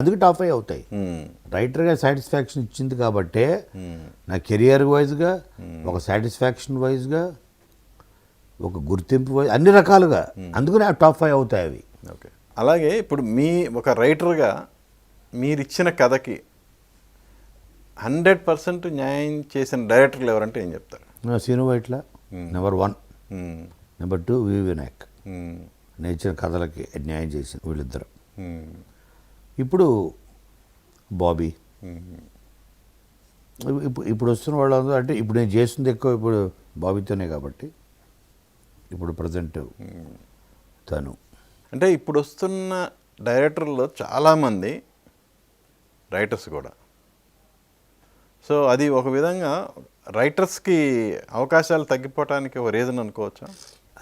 అందుకే టాప్ 5 అవుతాయి. రైటర్గా సాటిస్ఫాక్షన్ ఇచ్చింది కాబట్టే నా కెరియర్ వైజ్గా, ఒక సాటిస్ఫాక్షన్ వైజ్గా, ఒక గుర్తింపు వైజ్, అన్ని రకాలుగా. అందుకనే ఆ టాప్ 5 అవుతాయి అవి. ఓకే. అలాగే ఇప్పుడు మీ ఒక రైటర్గా మీరు ఇచ్చిన కథకి 100% న్యాయం చేసిన డైరెక్టర్లు ఎవరంటే ఏం చెప్తారు? సీను వైట్ల నెంబర్ 1, నెంబర్ 2 వి వినాయక్. నేను ఇచ్చిన కథలకి న్యాయం చేసిన వీళ్ళిద్దరు. ఇప్పుడు బాబీ. ఇప్పుడు వస్తున్న వాళ్ళు అంటే ఇప్పుడు నేను చేస్తుంది ఎక్కువ ఇప్పుడు బాబీతోనే కాబట్టి ఇప్పుడు ప్రజెంట్ తను. అంటే ఇప్పుడు వస్తున్న డైరెక్టర్లో చాలామంది రైటర్స్ కూడా. సో అది ఒక విధంగా రైటర్స్కి అవకాశాలు తగ్గిపోవటానికి ఒక రీజన్ అనుకోవచ్చా?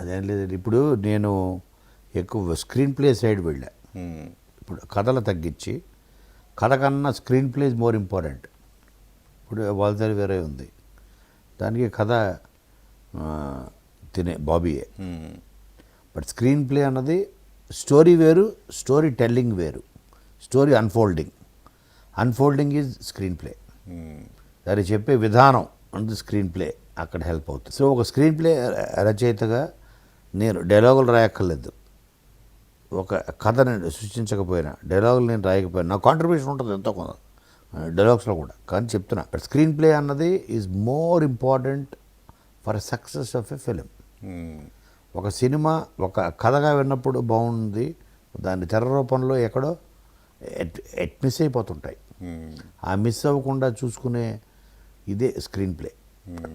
అదేం లేదండి. ఇప్పుడు నేను ఎక్కువ స్క్రీన్ ప్లే సైడ్ వెళ్ళా. ఇప్పుడు కథలు తగ్గించి కథ కన్నా screen play is more important. ఇప్పుడు వాళ్ళ వేరే ఉంది, దానికి కథ తినే బాబీయే. బట్ స్క్రీన్ ప్లే అన్నది స్టోరీ వేరు, స్టోరీ టెల్లింగ్ వేరు, story unfolding is screen play. దాన్ని చెప్పే విధానం అన్నది స్క్రీన్ ప్లే అక్కడ హెల్ప్ అవుతుంది. సో ఒక స్క్రీన్ ప్లే రచయితగా నేను డైలాగులు రాయక్కర్లేదు. ఒక కథని సృష్టించకపోయినా, డైలాగులు నేను రాయకపోయినా నా కాంట్రిబ్యూషన్ ఉంటుంది ఎంతో కొంత డైలాగ్స్లో కూడా. కానీ చెప్తున్నా, బట్ స్క్రీన్ ప్లే అన్నది is more important for success of a film. ఒక సినిమా ఒక కథగా విన్నప్పుడు బాగుంది, దాన్ని తెర రూపంలో ఎక్కడో మిస్ అయిపోతుంటాయి. ఆ మిస్ అవ్వకుండా చూసుకునే ఇదే స్క్రీన్ ప్లే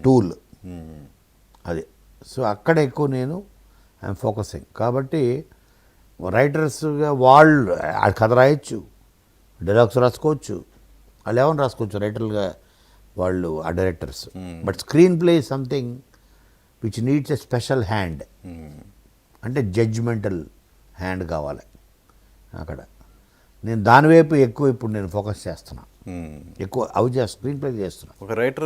టూల్ అది. సో అక్కడ ఎక్కువ నేను ఐఎమ్ ఫోకసింగ్. కాబట్టి రైటర్స్గా వాళ్ళు ఆ కథ రాయొచ్చు, డైలాగ్స్ రాసుకోవచ్చు, వాళ్ళు ఏమైనా రాసుకోవచ్చు రైటర్లుగా వాళ్ళు ఆ directors. But screen play is something which needs a special hand. అంటే జడ్జ్మెంటల్ హ్యాండ్ కావాలి అక్కడ. నేను దానివైపు ఎక్కువ ఇప్పుడు నేను ఫోకస్ చేస్తున్నా, ఎక్కువ అవి స్క్రీన్ ప్లే చేస్తున్నా. ఒక రైటర్